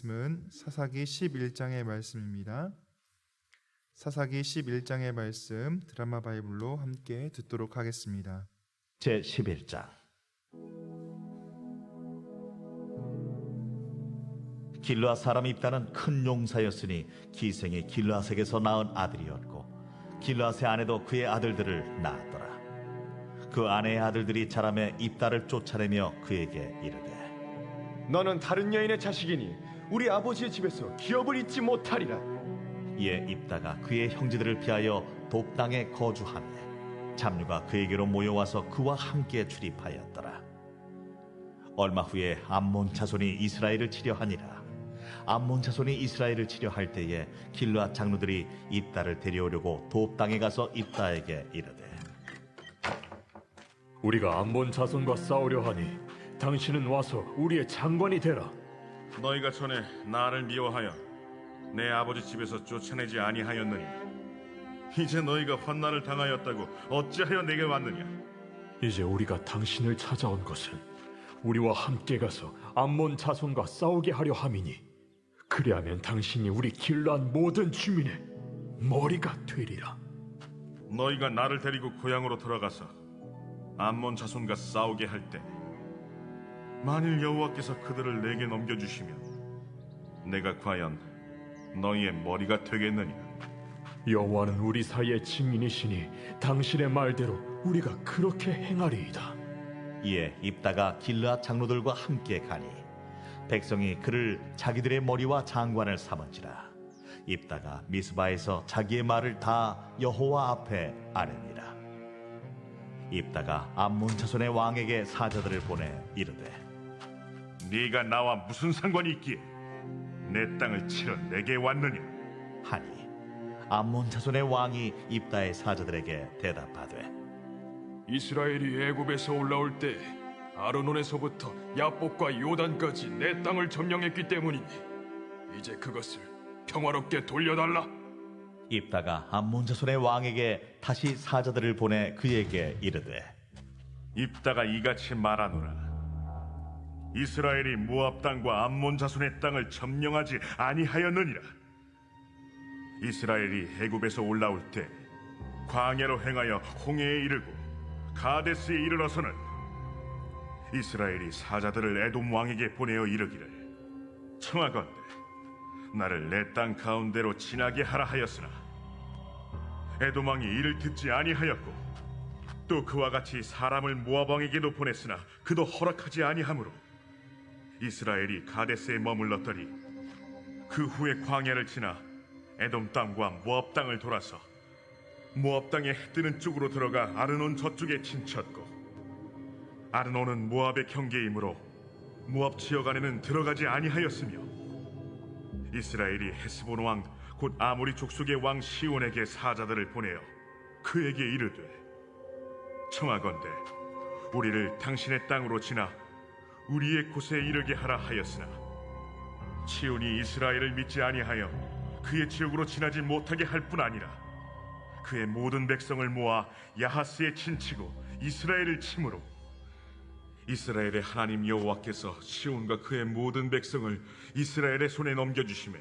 말씀은 사사기 11장의 말씀입니다. 사사기 11장의 말씀 드라마 바이블로 함께 듣도록 하겠습니다. 제 11장. 길르앗 사람 입다는 큰 용사였으니 기생이 길르앗에게서 낳은 아들이었고 길르앗의 아내도 그의 아들들을 낳았더라. 그 아내의 아들들이 자라매 입다를 쫓아내며 그에게 이르되 너는 다른 여인의 자식이니 우리 아버지의 집에서 기업을 잊지 못하리라. 이에 입다가 그의 형제들을 피하여 돕 땅에 거주하며 잡류가 그에게로 모여와서 그와 함께 출입하였더라. 얼마 후에 암몬 자손이 이스라엘을 치려하니라. 암몬 자손이 이스라엘을 치려할 때에 길르앗 장로들이 입다를 데려오려고 돕 땅에 가서 입다에게 이르되 우리가 암몬 자손과 싸우려 하니 당신은 와서 우리의 장관이 되라. 너희가 전에 나를 미워하여 내 아버지 집에서 쫓아내지 아니하였느냐? 이제 너희가 환난을 당하였다고 어찌하여 내게 왔느냐? 이제 우리가 당신을 찾아온 것은 우리와 함께 가서 암몬 자손과 싸우게 하려 함이니 그리하면 당신이 우리 길르앗 모든 주민의 머리가 되리라. 너희가 나를 데리고 고향으로 돌아가서 암몬 자손과 싸우게 할 때 만일 여호와께서 그들을 내게 넘겨주시면 내가 과연 너희의 머리가 되겠느냐? 여호와는 우리 사이의 증인이시니 당신의 말대로 우리가 그렇게 행하리이다. 이에 입다가 길르앗 장로들과 함께 가니 백성이 그를 자기들의 머리와 장관을 삼은지라. 입다가 미스바에서 자기의 말을 다 여호와 앞에 아뢰니라. 입다가 암몬 자손의 왕에게 사자들을 보내 이르되 네가 나와 무슨 상관이 있기에 내 땅을 치러 내게 왔느냐? 하니 암몬 자손의 왕이 입다의 사자들에게 대답하되 이스라엘이 애굽에서 올라올 때 아르논에서부터 야복과 요단까지 내 땅을 점령했기 때문이니 이제 그것을 평화롭게 돌려달라. 입다가 암몬 자손의 왕에게 다시 사자들을 보내 그에게 이르되 입다가 이같이 말하노라. 이스라엘이 모압 땅과 암몬 자손의 땅을 점령하지 아니하였느니라. 이스라엘이 애굽에서 올라올 때 광야로 행하여 홍해에 이르고 가데스에 이르러서는 이스라엘이 사자들을 에돔 왕에게 보내어 이르기를 청하건대 나를 내 땅 가운데로 지나게 하라 하였으나 에돔 왕이 이를 듣지 아니하였고 또 그와 같이 사람을 모압 왕에게도 보냈으나 그도 허락하지 아니하므로 이스라엘이 가데스에 머물렀더니 그 후에 광야를 지나 에돔 땅과 모압 땅을 돌아서 모압 땅의 해 뜨는 쪽으로 들어가 아르논 저쪽에 침쳤고 아르논은 모압의 경계이므로 모압 지역 안에는 들어가지 아니하였으며 이스라엘이 헤스본 왕 곧 아모리 족속의 왕 시온에게 사자들을 보내어 그에게 이르되 청하건대 우리를 당신의 땅으로 지나 우리의 곳에 이르게 하라 하였으나 시온이 이스라엘을 믿지 아니하여 그의 지역으로 지나지 못하게 할 뿐 아니라 그의 모든 백성을 모아 야하스에 친치고 이스라엘을 침으로 이스라엘의 하나님 여호와께서 시온과 그의 모든 백성을 이스라엘의 손에 넘겨주시매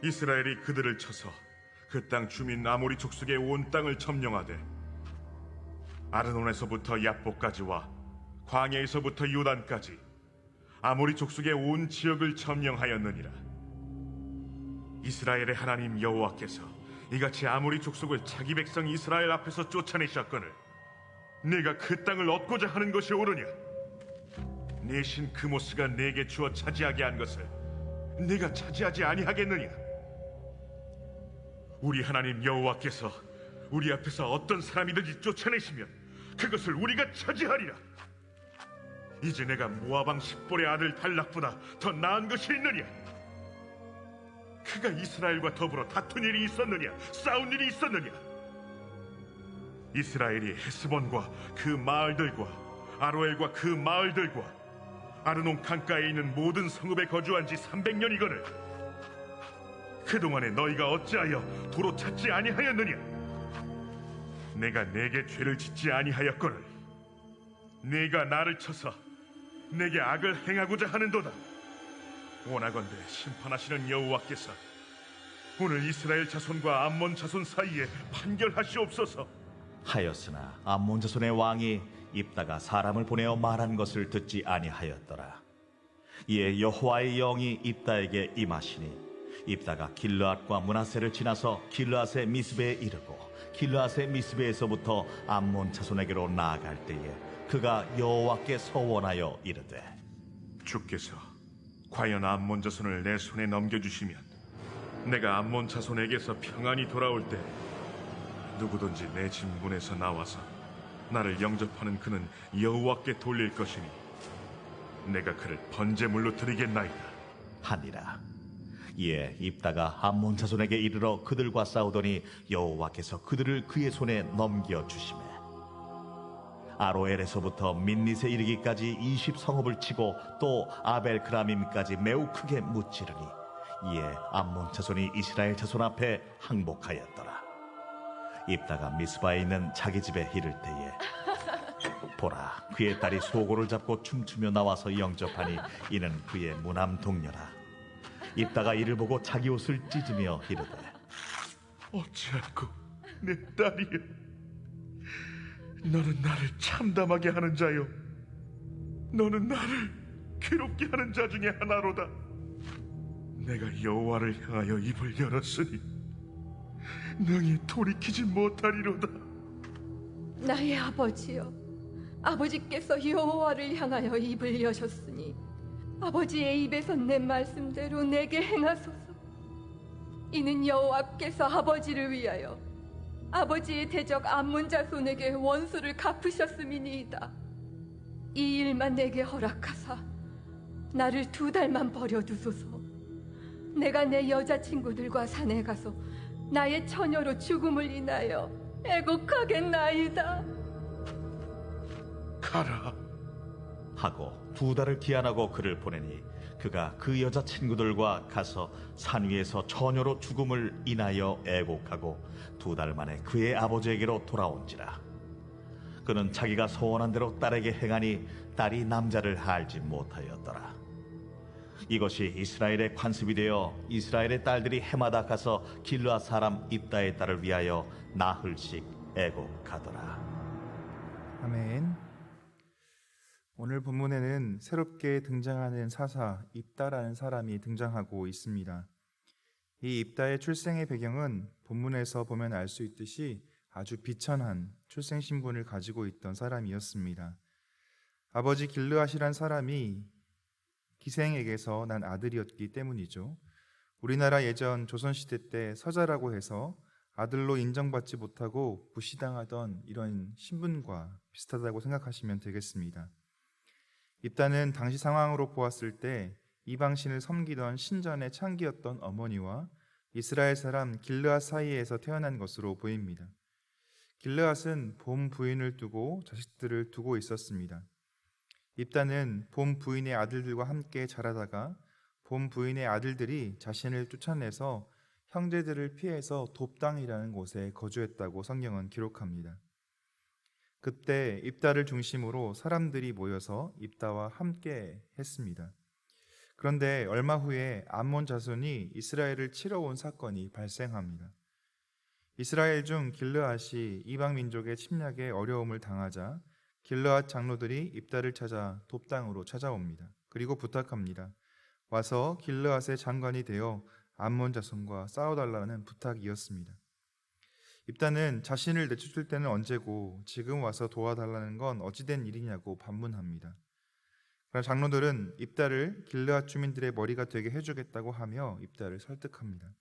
이스라엘이 그들을 쳐서 그 땅 주민 아모리 족속의 온 땅을 점령하되 아르논에서부터 야복까지와 광야에서부터 요단까지 아모리 족속의 온 지역을 점령하였느니라. 이스라엘의 하나님 여호와께서 이같이 아모리 족속을 자기 백성 이스라엘 앞에서 쫓아내셨거늘 네가 그 땅을 얻고자 하는 것이 옳으냐? 내 신 그모스가 내게 주어 차지하게 한 것을 네가 차지하지 아니하겠느냐? 우리 하나님 여호와께서 우리 앞에서 어떤 사람이든지 쫓아내시면 그것을 우리가 차지하리라. 이제 내가 모압 왕 십볼의 아들 달락보다 더 나은 것이 있느냐? 그가 이스라엘과 더불어 다툰 일이 있었느냐? 싸운 일이 있었느냐? 이스라엘이 헤스본과 그 마을들과 아로엘과 그 마을들과 아르논 강가에 있는 모든 성읍에 거주한 지 300년이거늘 그동안에 너희가 어찌하여 도로 찾지 아니하였느냐? 내가 내게 죄를 짓지 아니하였거늘 네가 나를 쳐서 내게 악을 행하고자 하는도다. 원하건대 심판하시는 여호와께서 오늘 이스라엘 자손과 암몬 자손 사이에 판결하시옵소서. 하였으나 암몬 자손의 왕이 입다가 사람을 보내어 말한 것을 듣지 아니하였더라. 이에 여호와의 영이 입다에게 임하시니 입다가 길르앗과 므낫세를 지나서 길르앗의 미스베에 이르고 길르앗의 미스베에서부터 암몬 자손에게로 나아갈 때에 그가 여호와께 서원하여 이르되 주께서 과연 암몬 자손을 내 손에 넘겨주시면 내가 암몬 자손에게서 평안히 돌아올 때 누구든지 내 진문에서 나와서 나를 영접하는 그는 여호와께 돌릴 것이니 내가 그를 번제물로 드리겠나이다 하니라. 이에 입다가 암몬 자손에게 이르러 그들과 싸우더니 여호와께서 그들을 그의 손에 넘겨 주시매 아로엘에서부터 민닛에 이르기까지 20성읍을 치고 또 아벨크라밈까지 매우 크게 무찌르니 이에 암몬 자손이 이스라엘 자손 앞에 항복하였더라. 입다가 미스바에 있는 자기 집에 이를 때에 보라, 그의 딸이 소고를 잡고 춤추며 나와서 영접하니 이는 그의 무남 동료라. 입다가 이를 보고 자기 옷을 찢으며 이르되 어찌하고 내 딸이여 너는 나를 참담하게 하는 자요 너는 나를 괴롭게 하는 자 중에 하나로다. 내가 여호와를 향하여 입을 열었으니 능히 돌이키지 못하리로다. 나의 아버지여, 아버지께서 여호와를 향하여 입을 여셨으니 아버지의 입에서 내 말씀대로 내게 행하소서. 이는 여호와께서 아버지를 위하여 아버지의 대적 암몬 자손에게 원수를 갚으셨음이니이다. 이 일만 내게 허락하사 나를 2달만 버려두소서. 내가 내 여자친구들과 산에 가서 나의 처녀로 죽음을 인하여 애곡하겠나이다. 가라. 하고 2달을 기한하고 그를 보내니 그가 그 여자 친구들과 가서 산 위에서 처녀로 죽음을 인하여 애곡하고 2달 만에 그의 아버지에게로 돌아온지라. 그는 자기가 소원한 대로 딸에게 행하니 딸이 남자를 알지 못하였더라. 이것이 이스라엘의 관습이 되어 이스라엘의 딸들이 해마다 가서 길르앗 사람 입다의 딸을 위하여 나흘씩 애곡하더라. 아멘. 오늘 본문에는 새롭게 등장하는 사사 입다라는 사람이 등장하고 있습니다. 이 입다의 출생의 배경은 본문에서 보면 알 수 있듯이 아주 비천한 출생 신분을 가지고 있던 사람이었습니다. 아버지 길르앗이란 사람이 기생에게서 난 아들이었기 때문이죠. 우리나라 예전 조선시대 때 서자라고 해서 아들로 인정받지 못하고 무시당하던 이런 신분과 비슷하다고 생각하시면 되겠습니다. 입다는 당시 상황으로 보았을 때 이방신을 섬기던 신전의 창기였던 어머니와 이스라엘 사람 길르앗 사이에서 태어난 것으로 보입니다. 길르앗은 본 부인을 두고 자식들을 두고 있었습니다. 입다는 본 부인의 아들들과 함께 자라다가 본 부인의 아들들이 자신을 쫓아내서 형제들을 피해서 돕당이라는 곳에 거주했다고 성경은 기록합니다. 그때 입다를 중심으로 사람들이 모여서 입다와 함께 했습니다. 그런데 얼마 후에 암몬 자손이 이스라엘을 치러 온 사건이 발생합니다. 이스라엘 중 길르앗이 이방 민족의 침략에 어려움을 당하자 길르앗 장로들이 입다를 찾아 돕당으로 찾아옵니다. 그리고 부탁합니다. 와서 길르앗의 장관이 되어 암몬 자손과 싸워달라는 부탁이었습니다. 입다는 자신을 내쫓을 때는 언제고 지금 와서 도와달라는 건 어찌된 일이냐고 반문합니다. 그러나 장로들은 입다를 길르앗 주민들의 머리가 되게 해주겠다고 하며 입다를 설득합니다.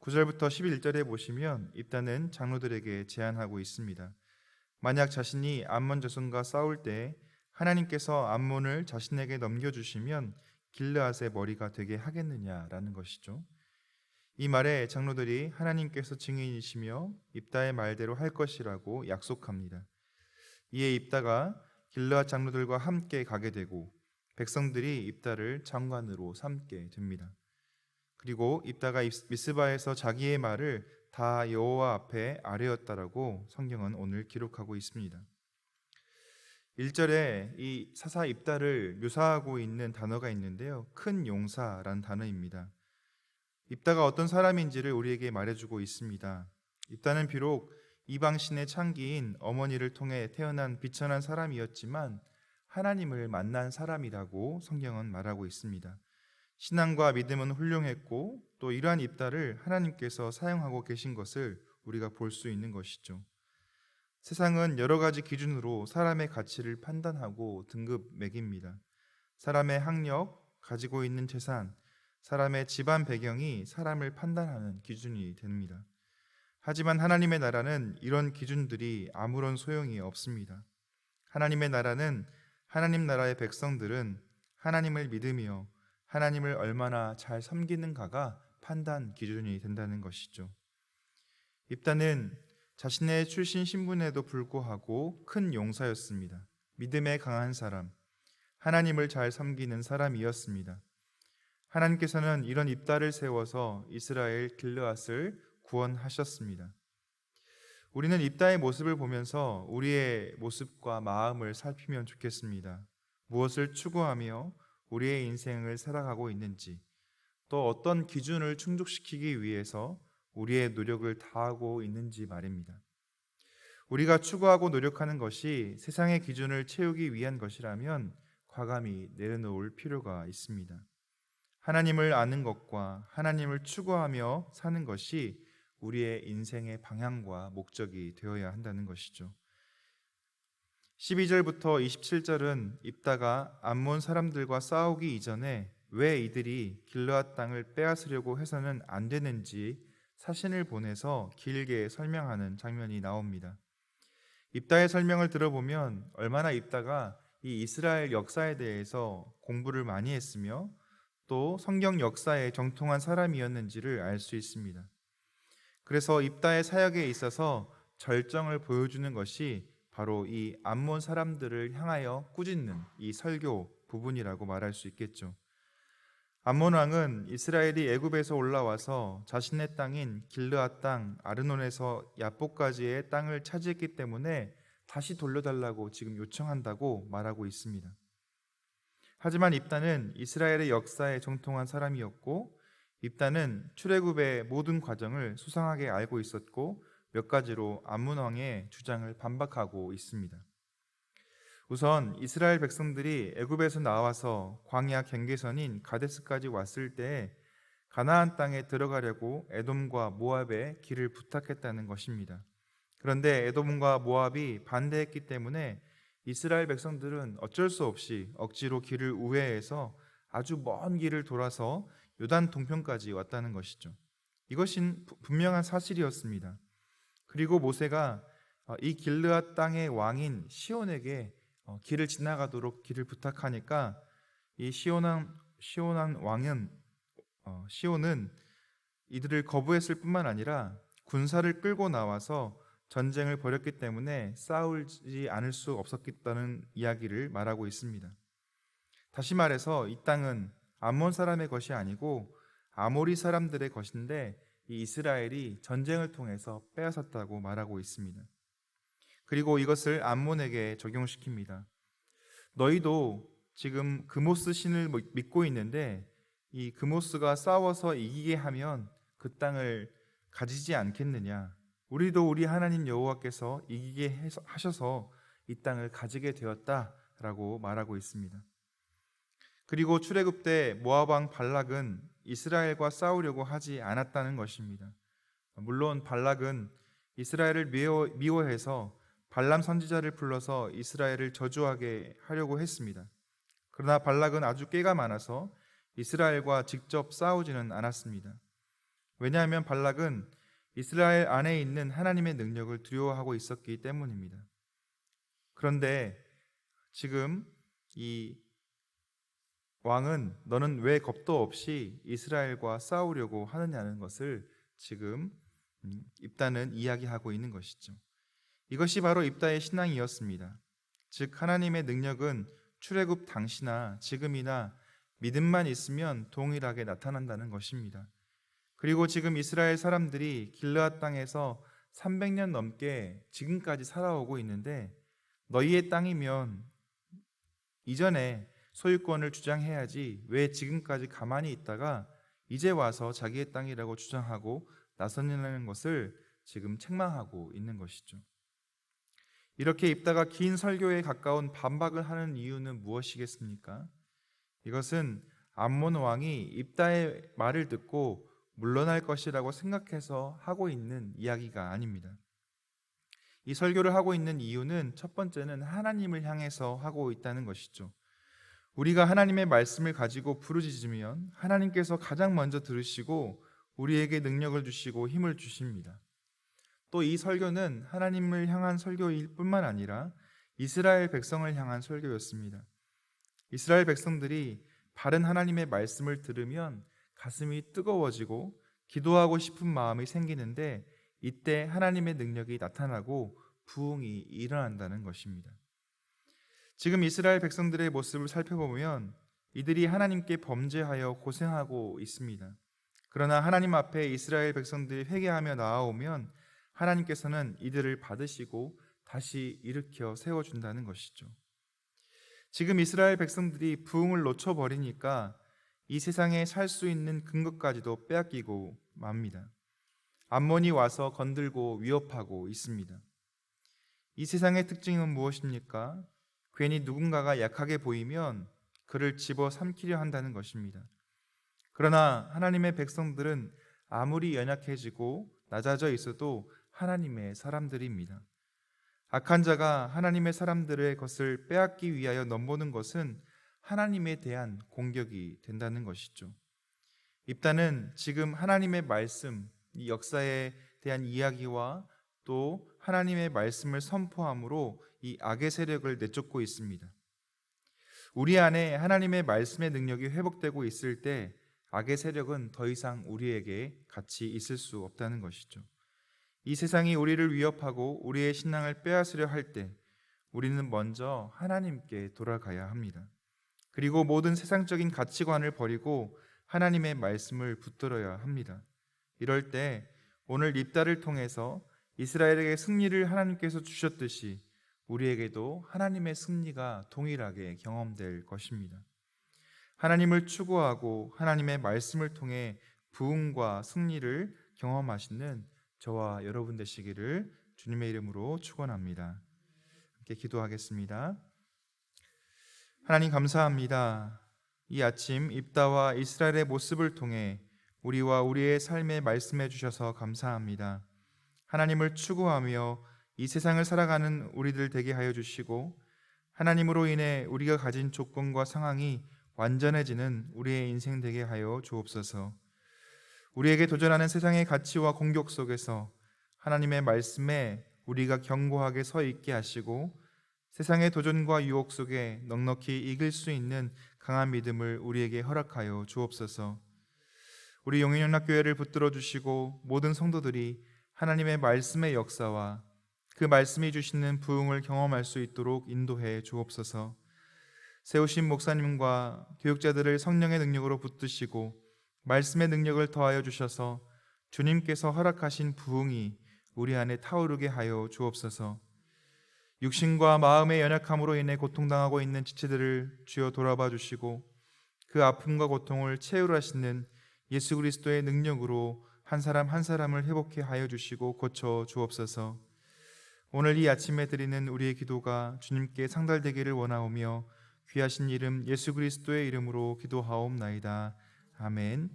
9절부터 11절에 보시면 입다는 장로들에게 제안하고 있습니다. 만약 자신이 암몬 자손과 싸울 때 하나님께서 암몬을 자신에게 넘겨주시면 길르앗의 머리가 되게 하겠느냐라는 것이죠. 이 말에 장로들이 하나님께서 증인이시며 입다의 말대로 할 것이라고 약속합니다. 이에 입다가 길르앗 장로들과 함께 가게 되고 백성들이 입다를 장관으로 삼게 됩니다. 그리고 입다가 미스바에서 자기의 말을 다 여호와 앞에 아뢰었다라고 성경은 오늘 기록하고 있습니다. 1절에 이 사사 입다를 묘사하고 있는 단어가 있는데요. 큰 용사라는 단어입니다. 입다가 어떤 사람인지를 우리에게 말해주고 있습니다. 입다는 비록 이방신의 창기인 어머니를 통해 태어난 비천한 사람이었지만 하나님을 만난 사람이라고 성경은 말하고 있습니다. 신앙과 믿음은 훌륭했고 또 이러한 입다를 하나님께서 사용하고 계신 것을 우리가 볼 수 있는 것이죠. 세상은 여러 가지 기준으로 사람의 가치를 판단하고 등급 매깁니다. 사람의 학력, 가지고 있는 재산, 사람의 집안 배경이 사람을 판단하는 기준이 됩니다. 하지만 하나님의 나라는 이런 기준들이 아무런 소용이 없습니다. 하나님의 나라는 하나님 나라의 백성들은 하나님을 믿으며 하나님을 얼마나 잘 섬기는가가 판단 기준이 된다는 것이죠. 입다는 자신의 출신 신분에도 불구하고 큰 용사였습니다. 믿음에 강한 사람, 하나님을 잘 섬기는 사람이었습니다. 하나님께서는 이런 입다를 세워서 이스라엘 길르앗을 구원하셨습니다. 우리는 입다의 모습을 보면서 우리의 모습과 마음을 살피면 좋겠습니다. 무엇을 추구하며 우리의 인생을 살아가고 있는지, 또 어떤 기준을 충족시키기 위해서 우리의 노력을 다하고 있는지 말입니다. 우리가 추구하고 노력하는 것이 세상의 기준을 채우기 위한 것이라면 과감히 내려놓을 필요가 있습니다. 하나님을 아는 것과 하나님을 추구하며 사는 것이 우리의 인생의 방향과 목적이 되어야 한다는 것이죠. 12절부터 27절은 입다가 암몬 사람들과 싸우기 이전에 왜 이들이 길르앗 땅을 빼앗으려고 해서는 안 되는지 사신을 보내서 길게 설명하는 장면이 나옵니다. 입다의 설명을 들어보면 얼마나 입다가 이 이스라엘 역사에 대해서 공부를 많이 했으며 또 성경 역사에 정통한 사람이었는지를 알 수 있습니다. 그래서 입다의 사역에 있어서 절정을 보여주는 것이 바로 이 암몬 사람들을 향하여 꾸짖는 이 설교 부분이라고 말할 수 있겠죠. 암몬 왕은 이스라엘이 애굽에서 올라와서 자신의 땅인 길르앗 땅 아르논에서 야복까지의 땅을 차지했기 때문에 다시 돌려달라고 지금 요청한다고 말하고 있습니다. 하지만 입다는 이스라엘의 역사에 정통한 사람이었고 입다는 출애굽의 모든 과정을 수상하게 알고 있었고 몇 가지로 암몬 왕의 주장을 반박하고 있습니다. 우선 이스라엘 백성들이 애굽에서 나와서 광야 경계선인 가데스까지 왔을 때 가나안 땅에 들어가려고 에돔과 모압에 길을 부탁했다는 것입니다. 그런데 에돔과 모압이 반대했기 때문에 이스라엘 백성들은 어쩔 수 없이 억지로 길을 우회해서 아주 먼 길을 돌아서 요단 동편까지 왔다는 것이죠. 이것은 분명한 사실이었습니다. 그리고 모세가 이 길르앗 땅의 왕인 시온에게 길을 지나가도록 길을 부탁하니까 이 시온한 왕은 시온은 이들을 거부했을 뿐만 아니라 군사를 끌고 나와서 전쟁을 벌였기 때문에 싸우지 않을 수 없었다는 이야기를 말하고 있습니다. 다시 말해서 이 땅은 암몬 사람의 것이 아니고 아모리 사람들의 것인데 이 이스라엘이 전쟁을 통해서 빼앗았다고 말하고 있습니다. 그리고 이것을 암몬에게 적용시킵니다. 너희도 지금 그모스 신을 믿고 있는데 이 그모스가 싸워서 이기게 하면 그 땅을 가지지 않겠느냐? 우리도 우리 하나님 여호와께서 이기게 하셔서 이 땅을 가지게 되었다라고 말하고 있습니다. 그리고 출애굽 때 모압 왕 발락은 이스라엘과 싸우려고 하지 않았다는 것입니다. 물론 발락은 이스라엘을 미워해서 발람 선지자를 불러서 이스라엘을 저주하게 하려고 했습니다. 그러나 발락은 아주 꾀가 많아서 이스라엘과 직접 싸우지는 않았습니다. 왜냐하면 발락은 이스라엘 안에 있는 하나님의 능력을 두려워하고 있었기 때문입니다. 그런데 지금 이 왕은 너는 왜 겁도 없이 이스라엘과 싸우려고 하느냐는 것을 지금 입다는 이야기하고 있는 것이죠. 이것이 바로 입다의 신앙이었습니다. 즉 하나님의 능력은 출애굽 당시나 지금이나 믿음만 있으면 동일하게 나타난다는 것입니다. 그리고 지금 이스라엘 사람들이 길르앗 땅에서 300년 넘게 지금까지 살아오고 있는데 너희의 땅이면 이전에 소유권을 주장해야지 왜 지금까지 가만히 있다가 이제 와서 자기의 땅이라고 주장하고 나서냐는 것을 지금 책망하고 있는 것이죠. 이렇게 입다가 긴 설교에 가까운 반박을 하는 이유는 무엇이겠습니까? 이것은 암몬 왕이 입다의 말을 듣고 물러날 것이라고 생각해서 하고 있는 이야기가 아닙니다. 이 설교를 하고 있는 이유는 첫 번째는 하나님을 향해서 하고 있다는 것이죠. 우리가 하나님의 말씀을 가지고 부르짖으면 하나님께서 가장 먼저 들으시고 우리에게 능력을 주시고 힘을 주십니다. 또 이 설교는 하나님을 향한 설교일 뿐만 아니라 이스라엘 백성을 향한 설교였습니다. 이스라엘 백성들이 바른 하나님의 말씀을 들으면 가슴이 뜨거워지고 기도하고 싶은 마음이 생기는데 이때 하나님의 능력이 나타나고 부흥이 일어난다는 것입니다. 지금 이스라엘 백성들의 모습을 살펴보면 이들이 하나님께 범죄하여 고생하고 있습니다. 그러나 하나님 앞에 이스라엘 백성들이 회개하며 나아오면 하나님께서는 이들을 받으시고 다시 일으켜 세워준다는 것이죠. 지금 이스라엘 백성들이 부흥을 놓쳐버리니까 이 세상에 살 수 있는 근거까지도 빼앗기고 맙니다. 암몬이 와서 건들고 위협하고 있습니다. 이 세상의 특징은 무엇입니까? 괜히 누군가가 약하게 보이면 그를 집어삼키려 한다는 것입니다. 그러나 하나님의 백성들은 아무리 연약해지고 낮아져 있어도 하나님의 사람들입니다. 악한 자가 하나님의 사람들의 것을 빼앗기 위하여 넘보는 것은 하나님에 대한 공격이 된다는 것이죠. 입다는 지금 하나님의 말씀, 이 역사에 대한 이야기와 또 하나님의 말씀을 선포함으로 이 악의 세력을 내쫓고 있습니다. 우리 안에 하나님의 말씀의 능력이 회복되고 있을 때 악의 세력은 더 이상 우리에게 같이 있을 수 없다는 것이죠. 이 세상이 우리를 위협하고 우리의 신앙을 빼앗으려 할 때 우리는 먼저 하나님께 돌아가야 합니다. 그리고 모든 세상적인 가치관을 버리고 하나님의 말씀을 붙들어야 합니다. 이럴 때 오늘 입다를 통해서 이스라엘에게 승리를 하나님께서 주셨듯이 우리에게도 하나님의 승리가 동일하게 경험될 것입니다. 하나님을 추구하고 하나님의 말씀을 통해 부흥과 승리를 경험하시는 저와 여러분 되시기를 주님의 이름으로 축원합니다. 함께 기도하겠습니다. 하나님 감사합니다. 이 아침 입다와 이스라엘의 모습을 통해 우리와 우리의 삶에 말씀해 주셔서 감사합니다. 하나님을 추구하며 이 세상을 살아가는 우리들 되게 하여 주시고 하나님으로 인해 우리가 가진 조건과 상황이 완전해지는 우리의 인생 되게 하여 주옵소서. 우리에게 도전하는 세상의 가치와 공격 속에서 하나님의 말씀에 우리가 견고하게 서 있게 하시고 세상의 도전과 유혹 속에 넉넉히 이길 수 있는 강한 믿음을 우리에게 허락하여 주옵소서. 우리 용인연합교회를 붙들어 주시고 모든 성도들이 하나님의 말씀의 역사와 그 말씀이 주시는 부흥을 경험할 수 있도록 인도해 주옵소서. 세우신 목사님과 교육자들을 성령의 능력으로 붙드시고 말씀의 능력을 더하여 주셔서 주님께서 허락하신 부흥이 우리 안에 타오르게 하여 주옵소서. 육신과 마음의 연약함으로 인해 고통당하고 있는 지체들을 주여 돌아봐 주시고 그 아픔과 고통을 채울하시는 예수 그리스도의 능력으로 한 사람 한 사람을 회복해 하여 주시고 고쳐 주옵소서. 오늘 이 아침에 드리는 우리의 기도가 주님께 상달되기를 원하오며 귀하신 이름 예수 그리스도의 이름으로 기도하옵나이다. 아멘.